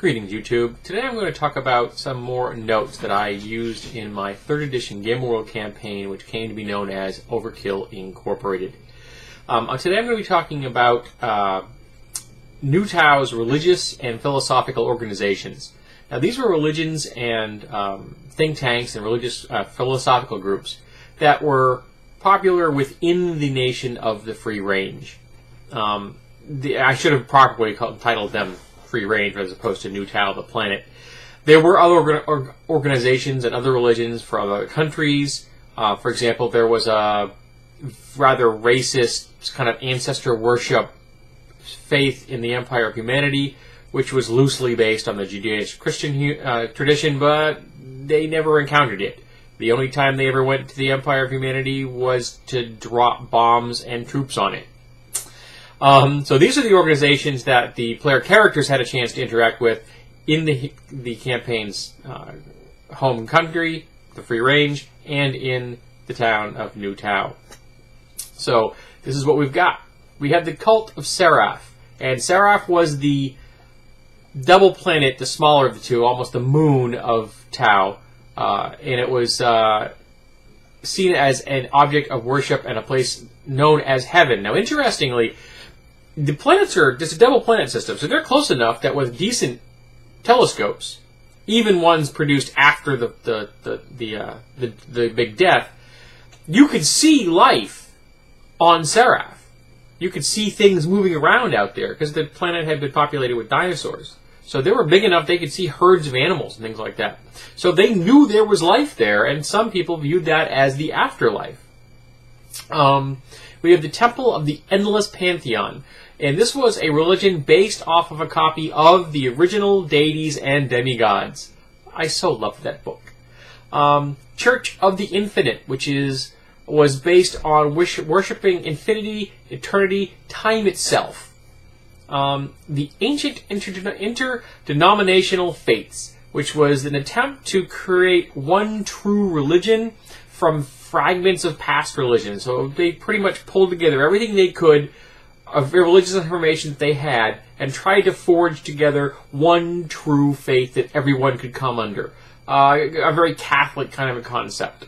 Greetings, YouTube. Today I'm going to talk about some more notes that I used in my 3rd edition Game World campaign, which came to be known as Overkill Incorporated. Today I'm going to be talking about New Tao's religious and philosophical organizations. Now, these were religions and think tanks and religious philosophical groups that were popular within the nation of the Free Range. I should have properly titled them Free Range as opposed to New Tao, the planet. There were other organizations and other religions for other countries. For example, there was a rather racist kind of ancestor worship faith in the Empire of Humanity, which was loosely based on the Judeo-Christian tradition, but they never encountered it. The only time they ever went to the Empire of Humanity was to drop bombs and troops on it. So these are the organizations that the player characters had a chance to interact with in the campaign's home country, the Free Range, and in the town of New Tao. So this is what we've got. We have the cult of Seraph, and Seraph was the double planet, the smaller of the two, almost the moon of Tao, and it was seen as an object of worship and a place known as heaven. Now, interestingly, the planets are just a double planet system, so they're close enough that with decent telescopes, even ones produced after the Big Death, you could see life on Seraph. You could see things moving around out there because the planet had been populated with dinosaurs. So they were big enough they could see herds of animals and things like that. So they knew there was life there, and some people viewed that as the afterlife. We have the Temple of the Endless Pantheon. And this was a religion based off of a copy of the original deities and demigods. I so loved that book. Church of the Infinite, which was based on worshipping infinity, eternity, time itself. The Ancient Interdenominational Faiths, which was an attempt to create one true religion from fragments of past religions. So they pretty much pulled together everything they could of religious information that they had and tried to forge together one true faith that everyone could come under. A very Catholic kind of a concept.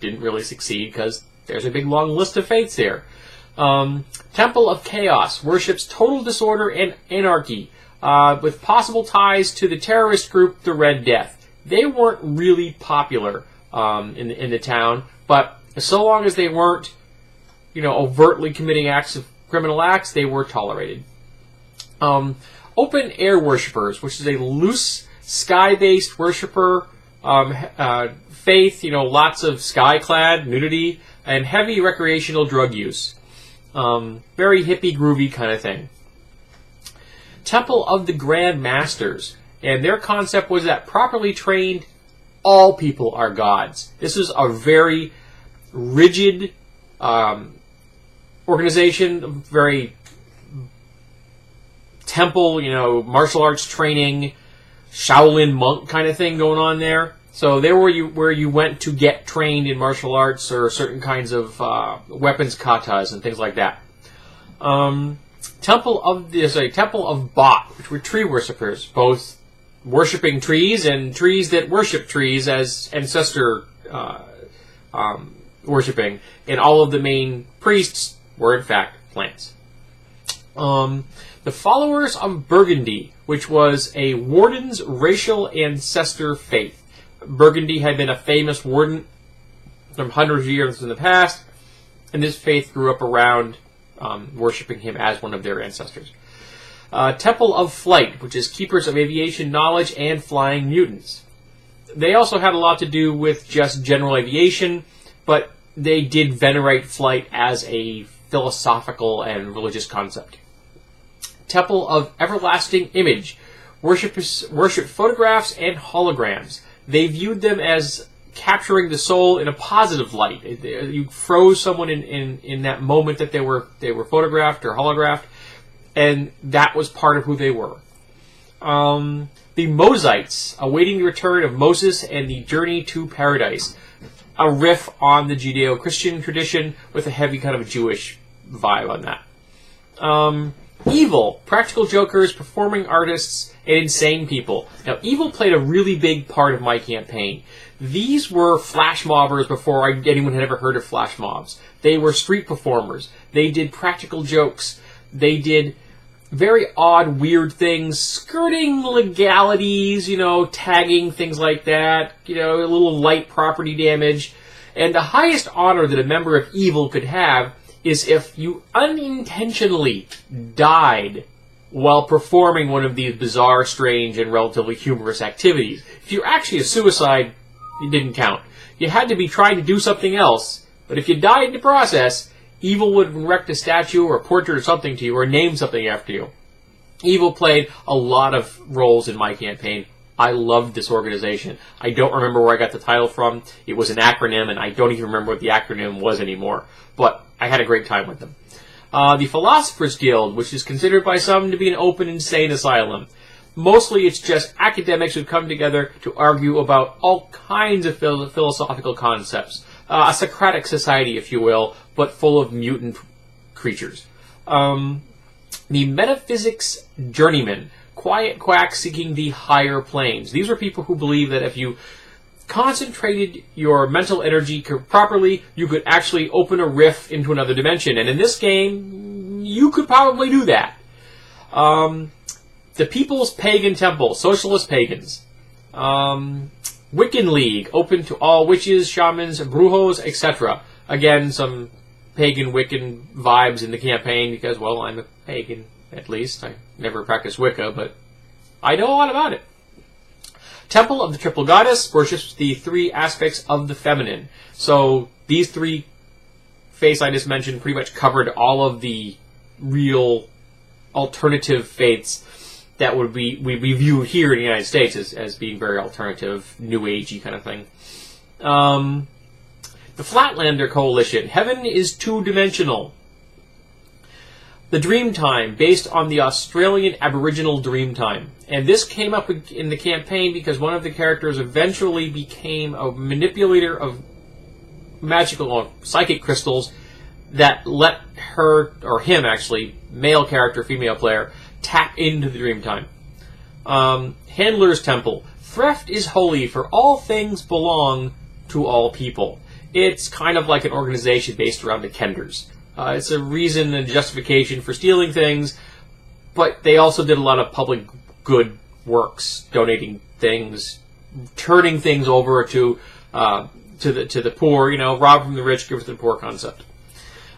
Didn't really succeed because there's a big long list of faiths there. Temple of Chaos worships total disorder and anarchy with possible ties to the terrorist group the Red Death. They weren't really popular in the town, but so long as they weren't, overtly committing criminal acts, they were tolerated. Open air worshippers, which is a loose sky-based worshipper faith, lots of sky-clad nudity and heavy recreational drug use. Very hippie, groovy kind of thing. Temple of the Grand Masters, and their concept was that properly trained, all people are gods. This is a very rigid organization, very temple, martial arts training, Shaolin monk kind of thing going on there. So they were where you went to get trained in martial arts or certain kinds of weapons katas and things like that. Temple of Bot, which were tree worshippers, both worshipping trees and trees that worship trees as ancestor worshipping, and all of the main priests were in fact plants. The followers of Burgundy, which was a warden's racial ancestor faith. Burgundy had been a famous warden from hundreds of years in the past, and this faith grew up around worshipping him as one of their ancestors. Temple of Flight, which is keepers of aviation knowledge and flying mutants. They also had a lot to do with just general aviation, but they did venerate flight as a philosophical and religious concept. Temple of Everlasting Image worship photographs and holograms. They viewed them as capturing the soul in a positive light. You froze someone in that moment that they were photographed or holographed, and that was part of who they were. The Mosites, awaiting the return of Moses and the journey to paradise. A riff on the Judeo-Christian tradition with a heavy kind of Jewish vibe on that. Evil, practical jokers, performing artists, and insane people. Now, evil played a really big part of my campaign. These were flash mobbers before anyone had ever heard of flash mobs. They were street performers. They did practical jokes. They did very odd, weird things, skirting legalities, tagging, things like that, a little light property damage. And the highest honor that a member of evil could have is if you unintentionally died while performing one of these bizarre, strange, and relatively humorous activities. If you're actually a suicide, it didn't count. You had to be trying to do something else, but if you died in the process, evil would erect a statue or a portrait or something to you, or name something after you. Evil played a lot of roles in my campaign. I loved this organization. I don't remember where I got the title from. It was an acronym, and I don't even remember what the acronym was anymore. But I had a great time with them. The Philosophies Guild, which is considered by some to be an open, insane asylum. Mostly it's just academics who come together to argue about all kinds of philosophical concepts. A Socratic society, if you will, but full of mutant creatures. The Metaphysics Journeymen. Quiet quacks seeking the higher planes. These are people who believe that if you concentrated your mental energy properly, you could actually open a rift into another dimension. And in this game, you could probably do that. The People's Pagan Temple, Socialist Pagans. Wiccan League, open to all witches, shamans, brujos, etc. Again, some pagan Wiccan vibes in the campaign because, well, I'm a pagan, at least. I never practiced Wicca, but I know a lot about it. Temple of the Triple Goddess worships the three aspects of the feminine. So these three faiths I just mentioned pretty much covered all of the real alternative faiths that would be we view here in the United States as being very alternative, new agey kind of thing. The Flatlander Coalition. Heaven is two-dimensional. The Dreamtime, based on the Australian Aboriginal Dreamtime. And this came up in the campaign because one of the characters eventually became a manipulator of magical or psychic crystals that let her, or him actually, male character, female player, tap into the Dreamtime. Handler's Temple. Theft is holy, for all things belong to all people. It's kind of like an organization based around the Kenders. It's a reason and justification for stealing things, but they also did a lot of public good works, donating things, turning things over to the poor. Rob from the rich, give to the poor concept.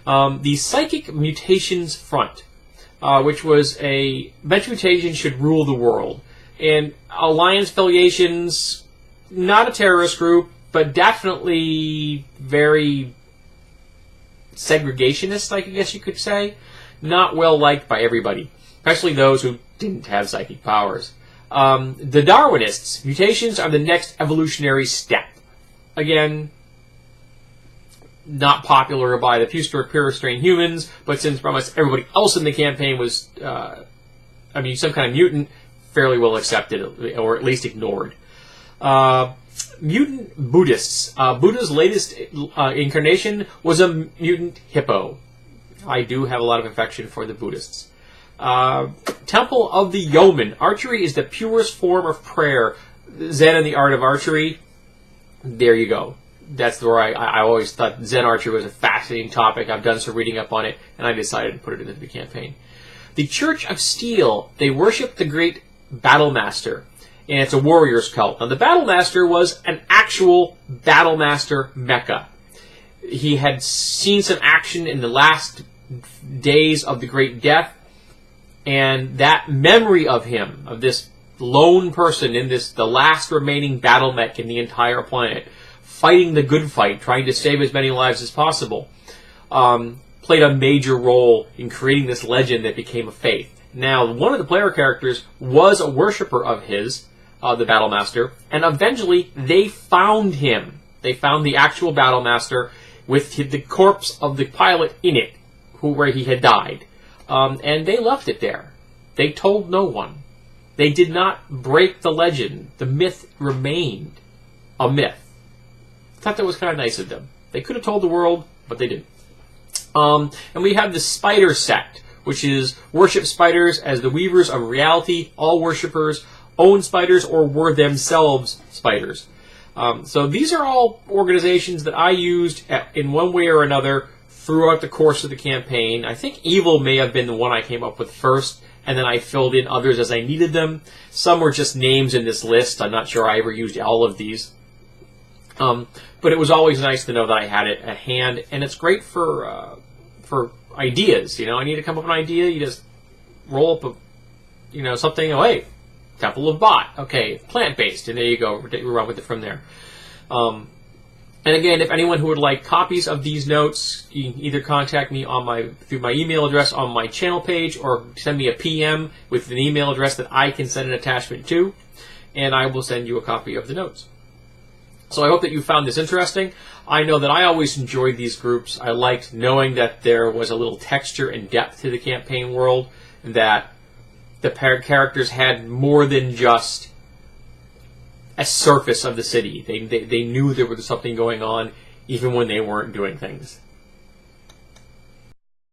The Psychic Mutations Front, which was a mental mutation should rule the world, and alliance affiliations, not a terrorist group, but definitely very segregationist, I guess you could say. Not well liked by everybody, especially those who didn't have psychic powers. The Darwinists. Mutations are the next evolutionary step. Again, not popular by the pure strain humans, but since almost everybody else in the campaign was, some kind of mutant, fairly well accepted, or at least ignored. Mutant Buddhists. Buddha's latest incarnation was a mutant hippo. I do have a lot of affection for the Buddhists. Temple of the Yeoman. Archery is the purest form of prayer. Zen and the art of archery. There you go. That's where I always thought Zen archery was a fascinating topic. I've done some reading up on it, and I decided to put it into the campaign. The Church of Steel. They worship the great Battle Master, and it's a warrior's cult. Now, the Battle Master was an actual Battle Master mecha. He had seen some action in the last days of the Great Death, and that memory of him, of this lone person in the last remaining battle mech in the entire planet, fighting the good fight, trying to save as many lives as possible, played a major role in creating this legend that became a faith. Now, one of the player characters was a worshiper of his, the Battle Master, and eventually they found him. They found the actual Battle Master with the corpse of the pilot in it, where he had died. And they left it there. They told no one. They did not break the legend. The myth remained a myth. I thought that was kind of nice of them. They could have told the world, but they didn't. And we have the Spider Sect, which is worship spiders as the weavers of reality. All worshippers own spiders or were themselves spiders. So these are all organizations that I used in one way or another throughout the course of the campaign. I think Evil may have been the one I came up with first, and then I filled in others as I needed them. Some were just names in this list. I'm not sure I ever used all of these. But it was always nice to know that I had it at hand, and it's great for ideas. I need to come up with an idea. You just roll up something. Oh, hey, Temple of Bot. Okay, plant-based, and there you go. You run with it from there. And again, if anyone who would like copies of these notes, you can either contact me through my email address on my channel page, or send me a PM with an email address that I can send an attachment to, and I will send you a copy of the notes. So I hope that you found this interesting. I know that I always enjoyed these groups. I liked knowing that there was a little texture and depth to the campaign world, and that the characters had more than just a surface of the city. They knew there was something going on even when they weren't doing things.